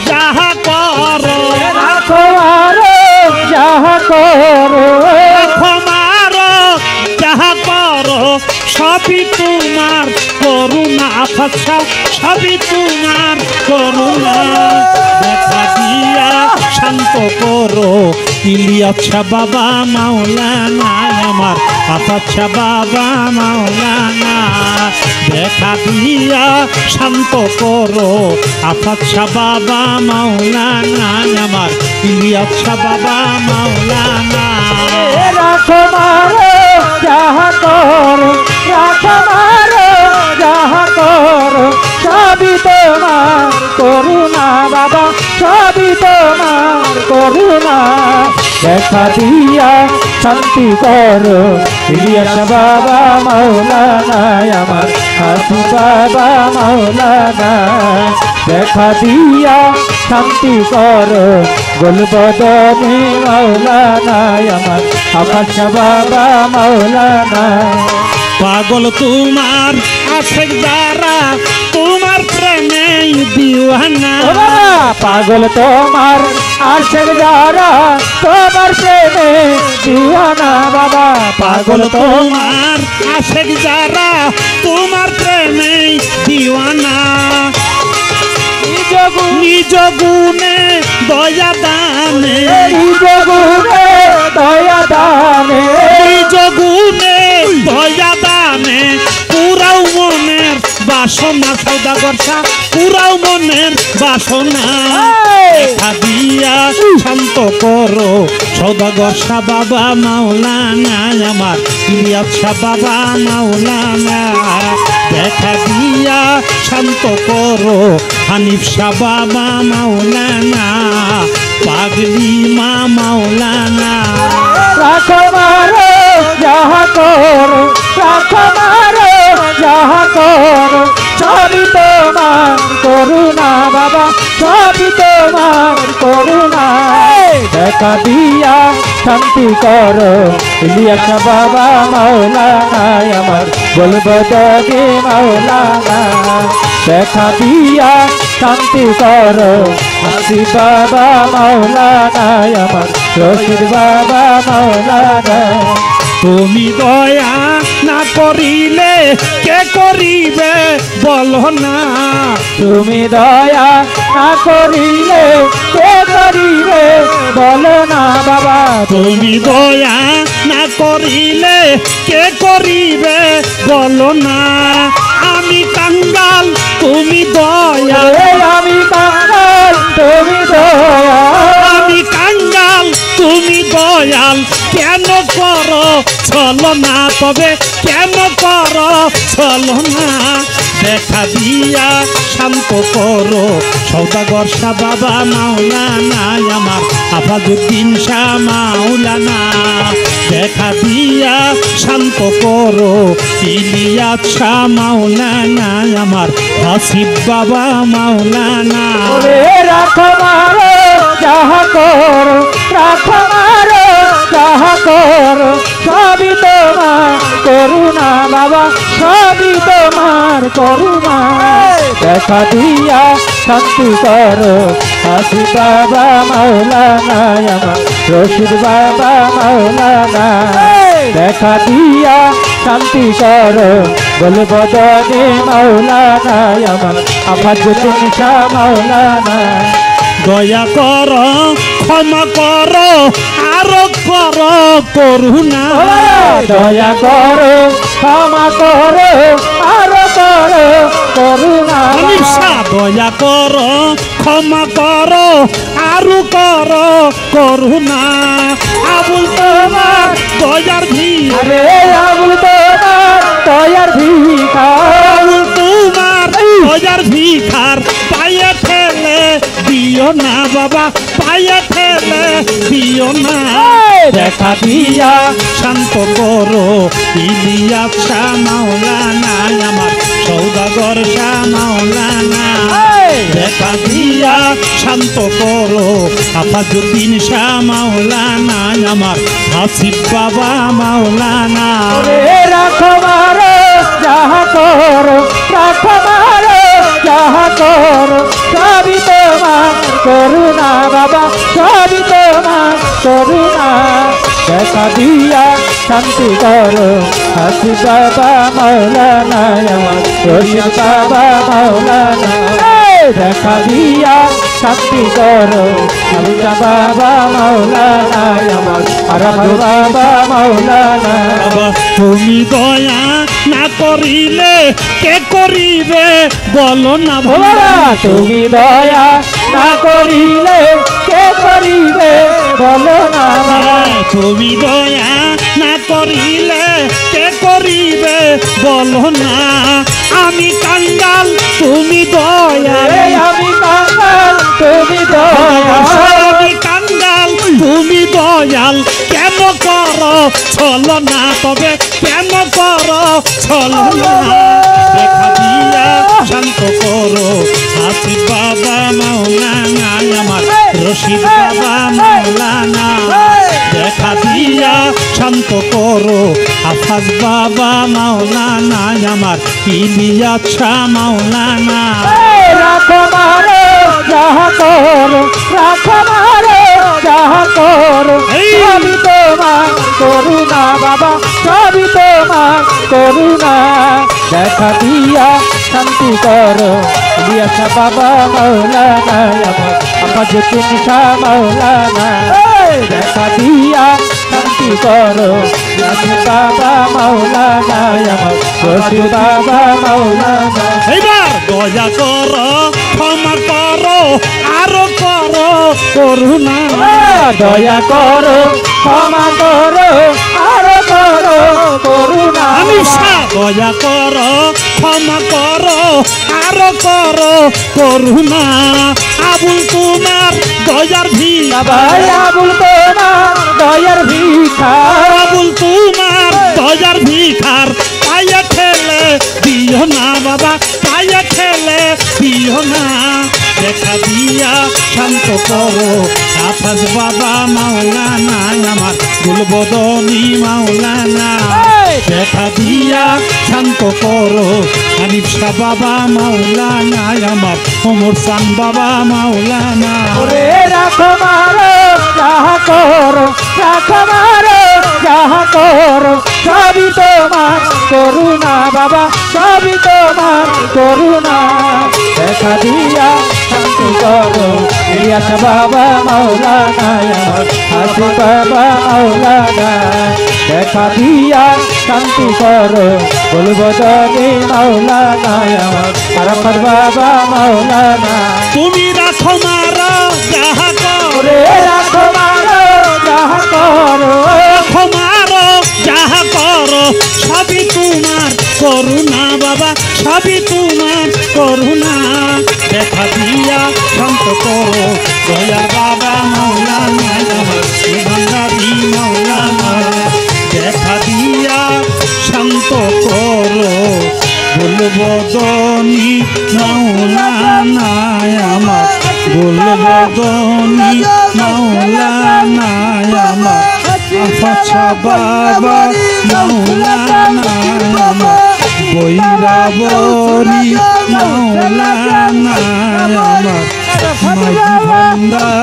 যাহা করো রাখো মারো যাহা করো রাখো মারো যাহা করো সবই তোমার করুণা আচ্ছা সবই তোমার করুণা দেখা দিয়া শান্ত করো ইলিয়াচ্ছা বাবা মাওলানা আমার আচ্ছা বাবা মাওলানা দেখা দিয়া শান্ত করো আচ্ছা বাবা মাওলানা আমার ইলিয়াচ্ছা বাবা মাওলানা রাখো মারো যাহা করো রাখো মারো যাহা করো সবই তোমার করুণা বাবা সবই তোমার করুণা দেখা দিয়া শান্তি করো ইলিয়াস বাবা মাওলানা আমার হাসি বাবা মাওলানা দেখা দিয়া শান্তি করো গোলবদনে মাওলানা আমার আকাশ বাবা মাওলানা পাগল তোমার আশেক যারা তোমার প্রেমে দিওয়ানা পাগল তোমার আশেক যারা তোমার প্রেমে দিওয়ানা বাবা পাগল তোমার আশেক যারা তোমার প্রেমে দিওয়ানা নিজ গুণে দয়া দানে নিজ গুণে দয়া দানে নিজ গুণে দয়া দানে পুরাও মনের বাসনা সৌদাগর শাহ পুরাও মনের বাসনা দেখা দিয়া শান্ত করো সৌদাগর শাহ বাবা মাওলানা আমার ইলিয়াস শাহ বাবা মাওলানা দেখা দিয়া শান্ত করো হানিফ শাহ বাবা মাওলানা পাগলি মা মাওলানা রাখো মারো যাহা করো রাখো মারো যাহা করো সবই তোমার করুণা বাবা সবই তোমার করুণা দেখা দিয়া শান্তি করো ইলিয়াস বাবা মাওলানা আমার বলবো যদি মাওলানা দেখা দিয়া শান্তি করো হাসি বাবা মাওলানা আমার রশিদ বাবা মাওলানা তুমি দয়া না করিলে কে করিবে বলো না তুমি দয়া না করিলে কে করিবে বলো না বাবা তুমি দয়া না করিলে কে করিবে বলো না আমি কাঙ্গাল তুমি দয়া আমি কাঙ্গাল তুমি দয়া আমি কাঙ্গাল তুমি দয়াল কেন করো চলো না তবে কেন করো চলো না দেখা দিয়া শান্ত করো সৌদাগর শাহ বাবা মাওলানা আমার আফাজউদ্দিন শাহ মাওলানা দেখা দিয়া শান্ত করো ইলিয়াস শাহ মাওলানা আমার হাসিব বাবা মাওলানা রাখো মারো যাহা করো রাখো মারো যাহা করো সবই তোমার করুণা বাবা সবই তোমার করুণা দেখা দিয়া শান্তি করো হাসি বাবা মাওলানা আমার রশিদ বাবা মাওলানা দেখা দিয়া শান্তি করো বলবদনে মাওলানা আমার আফাজউদ্দিন শাহ মাওলানা দয়া কর ক্ষমা কর আরো কর করুণা দয়া করো ক্ষমা করো আরো করো করুণা দয়া কর ক্ষমা কর আরো কর করুণা আবুল তোমার দয়ার আরে আবুল তোমার দয়ার ভিখার আবুল তোমার দয়ার ভিখার পায়ে ঠেলে দিও না বাবা পায়ে ঠেলে দিও না দেখা দিয়া শান্ত করো ইলিয়াস শাহ মাওলানা আমার সৌদাগর শাহ মাওলানা দেখা দিয়া শান্ত করো আফাজউদ্দিন শাহ মাওলানা আমার হাসিব বাবা মাওলানা রাখো মারো যাহা করো রাখো মারো যাহা করো সবই তোমার দেখা দিয়া শান্তি করো হাসি বাবা মৌলানা আমার রশিদ বাবা মৌলানা দেখা দিয়া শান্তি করো হাসি বাবা মৌলানা আমার আরাফাত বাবা মৌলানা বাবা তুমি দয়া না করিলে কে করিবে বলো না বাবা তুমি দয়া না করিলে কে করিবে বলো না বাবা তুমি দয়া না করিলে কে করিবে বলো না আমি কাঙ্গাল তুমি দয়া আমি কাঙ্গাল তুমি দয়া আমি কাঙ্গাল তুমি দয়াল কেন করো চলো না তবে কেন করো চলো না দেখা দিয়া শান্ত করো হাসি বাবা মৌলানা আমার রশিদ বাবা মৌলানা দেখা দিয়া শান্ত করো হাফাজ বাবা মৌলানা আমার ইলিয়াস মৌলানা রাখো মারো যাহা করো রাখো মারো যাহা করো সবই তোমার করুণা বাবা সবই তোমার করুণা দেখা দিয়া শান্তি করো ইলিয়াস বাবা মৌলানা আমার আমাজুদ্দিন শাহ মৌলানা দেখা দিয়া শান্তি করো ইলিয়াস বাবা মৌলানা আমার রশিদ বাবা মৌলানা এবার দয়া করো ক্ষমা করো আরো করো করুণা দয়া করো ক্ষমা করো আরো করো করুণা আমি দয়া করো ক্ষমা করো আরো করো করুণা আবুল তোমার দয়ার ভিড়া ভাই আবুল তোমার দয়ার ভিক্ষা আবুল তোমার দয়ার ভিখার পায়ে ঠেলে দিও না বাবা পায়ে ঠেলে দিও না দেখা দিয়া শান্ত করো হাফাজ বাবা মাওলানা আমার গুলবদনি মাওলানা দেখা দিয়া শান্ত করো হানিফ শাহ বাবা মাওলানা আমার ওমর সান বাবা মাওলানা ওরে রাখো মারো যাহা করো রাখো মারো যাহা করো সবই তোমার করুণা বাবা সবই তোমার করুণা দেখা দিয়া শান্তি করো ইলিয়াস বাবা মৌলানা আমার হাসি বাবা মৌলানা দেখা দিয়া শান্তি করো গুলবদনি মৌলানা আমার আরাফাত বাবা মৌলানা তুমি রাখো মারা যাহা করে ওরে রাখো মারো যাহা করো রাখো মারো যাহা করো সবই তোমার করুণা বাবা সবই তোমার করুণা দেখা দিয়া শান্ত করো দয়া বাবা মৌলানা আমার ভান্ডারি মৌলানা দেখা দিয়া শান্ত করো গুলবদনি মৌলানা আমার গুলবদনি মৌলানা আমার আফাছা বাবা মৌলানা আমার বৈরাবরী মৌলানা আমার মাঝি ভান্ডার